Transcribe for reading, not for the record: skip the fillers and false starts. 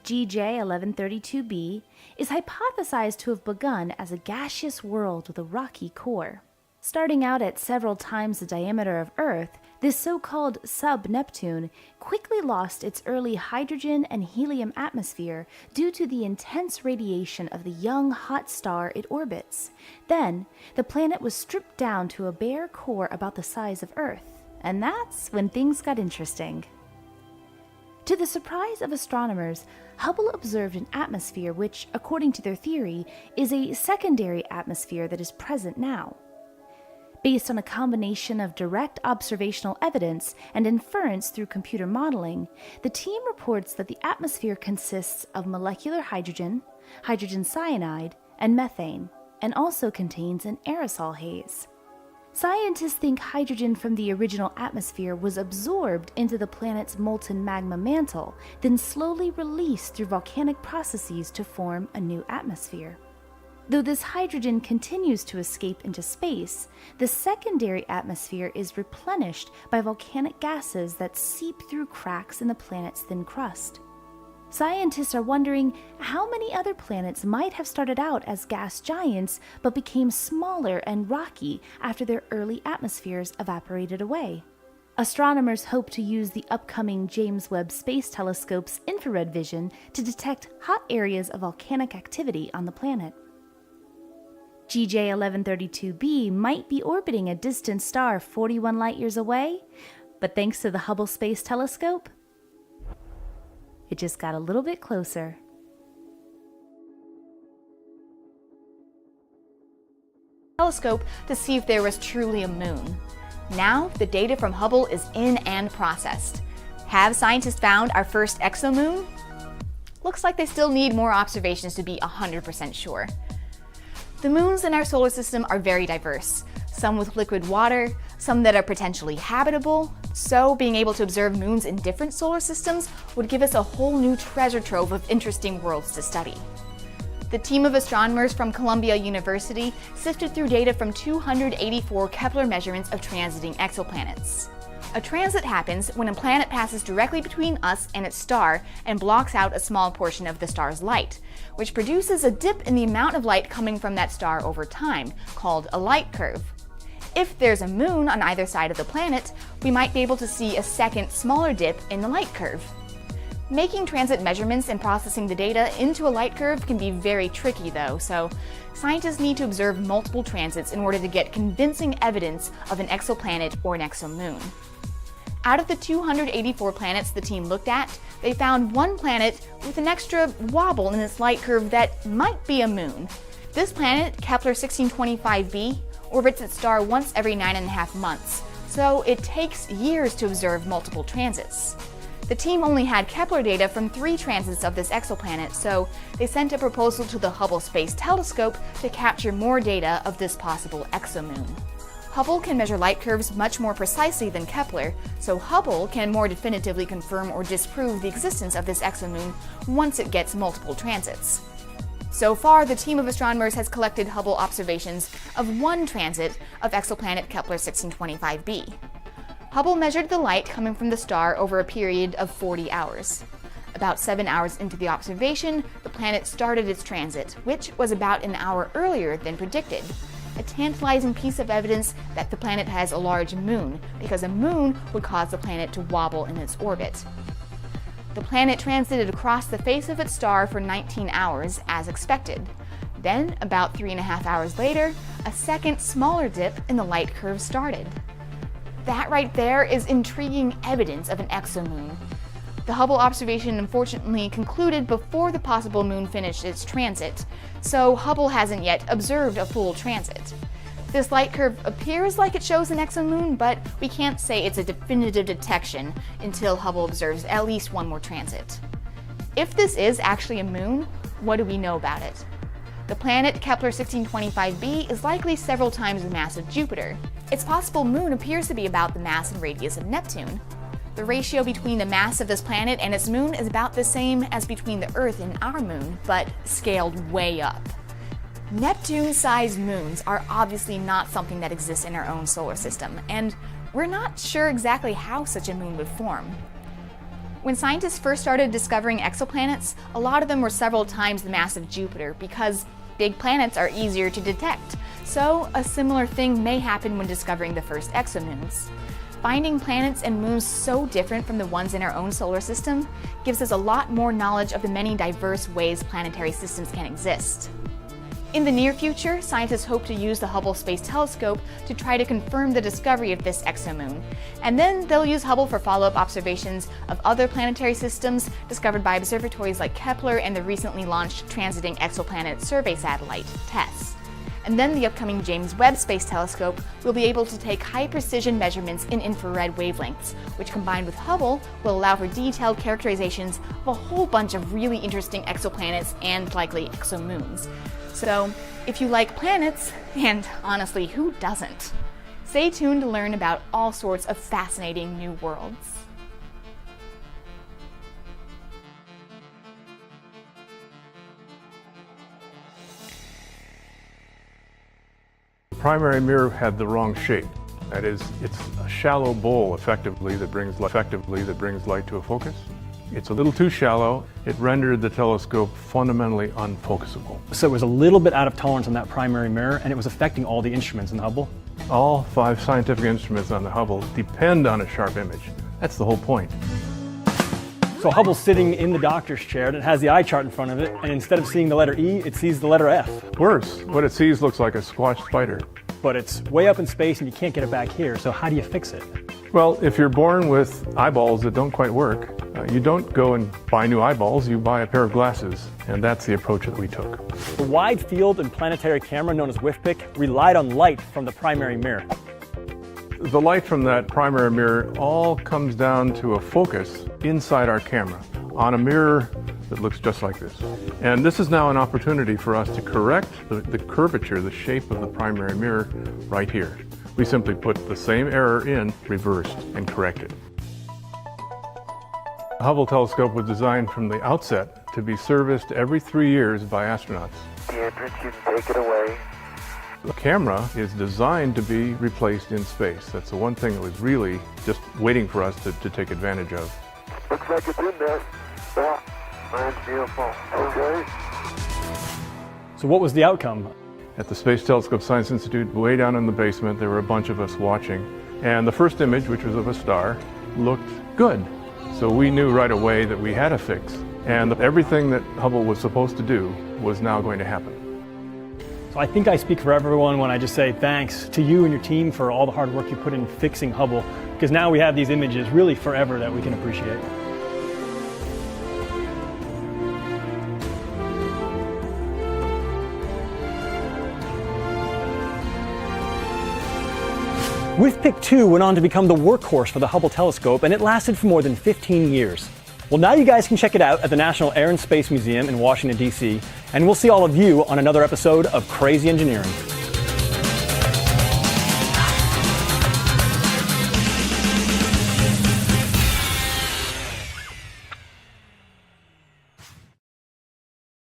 GJ 1132b, is hypothesized to have begun as a gaseous world with a rocky core. Starting out at several times the diameter of Earth, this so-called sub-Neptune quickly lost its early hydrogen and helium atmosphere due to the intense radiation of the young hot star it orbits. Then, the planet was stripped down to a bare core about the size of Earth, and that's when things got interesting. To the surprise of astronomers, Hubble observed an atmosphere which, according to their theory, is a secondary atmosphere that is present now. Based on a combination of direct observational evidence and inference through computer modeling, the team reports that the atmosphere consists of molecular hydrogen, hydrogen cyanide, and methane, and also contains an aerosol haze. Scientists think hydrogen from the original atmosphere was absorbed into the planet's molten magma mantle, then slowly released through volcanic processes to form a new atmosphere. Though this hydrogen continues to escape into space, the secondary atmosphere is replenished by volcanic gases that seep through cracks in the planet's thin crust. Scientists are wondering how many other planets might have started out as gas giants but became smaller and rocky after their early atmospheres evaporated away. Astronomers hope to use the upcoming James Webb Space Telescope's infrared vision to detect hot areas of volcanic activity on the planet. GJ 1132b might be orbiting a distant star 41 light-years away, but thanks to the Hubble Space Telescope, it just got a little bit closer. Telescope to see if there was truly a moon. Now, the data from Hubble is in and processed. Have scientists found our first exomoon? Looks like they still need more observations to be 100% sure. The moons in our solar system are very diverse, some with liquid water, some that are potentially habitable, so being able to observe moons in different solar systems would give us a whole new treasure trove of interesting worlds to study. The team of astronomers from Columbia University sifted through data from 284 Kepler measurements of transiting exoplanets. A transit happens when a planet passes directly between us and its star and blocks out a small portion of the star's light, which produces a dip in the amount of light coming from that star over time, called a light curve. If there's a moon on either side of the planet, we might be able to see a second, smaller dip in the light curve. Making transit measurements and processing the data into a light curve can be very tricky though, so scientists need to observe multiple transits in order to get convincing evidence of an exoplanet or an exomoon. Out of the 284 planets the team looked at, they found one planet with an extra wobble in its light curve that might be a moon. This planet, Kepler 1625b, orbits its star once every 9.5 months, so it takes years to observe multiple transits. The team only had Kepler data from 3 transits of this exoplanet, so they sent a proposal to the Hubble Space Telescope to capture more data of this possible exomoon. Hubble can measure light curves much more precisely than Kepler, so Hubble can more definitively confirm or disprove the existence of this exomoon once it gets multiple transits. So far, the team of astronomers has collected Hubble observations of one transit of exoplanet Kepler 1625b. Hubble measured the light coming from the star over a period of 40 hours. About 7 hours into the observation, the planet started its transit, which was about an hour earlier than predicted. A tantalizing piece of evidence that the planet has a large moon, because a moon would cause the planet to wobble in its orbit. The planet transited across the face of its star for 19 hours, as expected. Then, about 3.5 hours later, a second, smaller dip in the light curve started. That right there is intriguing evidence of an exomoon. The Hubble observation unfortunately concluded before the possible moon finished its transit, so Hubble hasn't yet observed a full transit. This light curve appears like it shows an exomoon, but we can't say it's a definitive detection until Hubble observes at least one more transit. If this is actually a moon, what do we know about it? The planet Kepler 1625b is likely several times the mass of Jupiter. Its possible moon appears to be about the mass and radius of Neptune. The ratio between the mass of this planet and its moon is about the same as between the Earth and our moon, but scaled way up. Neptune-sized moons are obviously not something that exists in our own solar system, and we're not sure exactly how such a moon would form. When scientists first started discovering exoplanets, a lot of them were several times the mass of Jupiter because big planets are easier to detect. So a similar thing may happen when discovering the first exomoons. Finding planets and moons so different from the ones in our own solar system gives us a lot more knowledge of the many diverse ways planetary systems can exist. In the near future, scientists hope to use the Hubble Space Telescope to try to confirm the discovery of this exomoon. And then they'll use Hubble for follow-up observations of other planetary systems discovered by observatories like Kepler and the recently launched Transiting Exoplanet Survey Satellite, TESS. And then the upcoming James Webb Space Telescope will be able to take high-precision measurements in infrared wavelengths, which combined with Hubble will allow for detailed characterizations of a whole bunch of really interesting exoplanets and likely exomoons. So, if you like planets, and honestly, who doesn't? Stay tuned to learn about all sorts of fascinating new worlds. The primary mirror had the wrong shape. That is, it's a shallow bowl effectively that brings light to a focus. It's a little too shallow. It rendered the telescope fundamentally unfocusable. So it was a little bit out of tolerance on that primary mirror, and it was affecting all the instruments in the Hubble. All 5 scientific instruments on the Hubble depend on a sharp image. That's the whole point. So Hubble's sitting in the doctor's chair, and it has the eye chart in front of it, and instead of seeing the letter E, it sees the letter F. Worse, what it sees looks like a squashed spider. But it's way up in space, and you can't get it back here, so how do you fix it? Well, if you're born with eyeballs that don't quite work, you don't go and buy new eyeballs, you buy a pair of glasses, and that's the approach that we took. The wide field and planetary camera known as WIFPIC relied on light from the primary mirror. The light from that primary mirror all comes down to a focus inside our camera on a mirror that looks just like this. And this is now an opportunity for us to correct the curvature, the shape of the primary mirror right here. We simply put the same error in, reversed, and corrected. The Hubble telescope was designed from the outset to be serviced every 3 years by astronauts. Andrews, you can take it away. The camera is designed to be replaced in space. That's the one thing that was really just waiting for us to take advantage of. Looks like it's in there. Yeah, mine's beautiful. Okay. So what was the outcome? At the Space Telescope Science Institute, way down in the basement, there were a bunch of us watching. And the first image, which was of a star, looked good. So we knew right away that we had a fix. And everything that Hubble was supposed to do was now going to happen. So I think I speak for everyone when I just say thanks to you and your team for all the hard work you put in fixing Hubble, because now we have these images really forever that we can appreciate. WIFPIC 2 went on to become the workhorse for the Hubble telescope, and it lasted for more than 15 years. Well, now you guys can check it out at the National Air and Space Museum in Washington, D.C., and we'll see all of you on another episode of Crazy Engineering.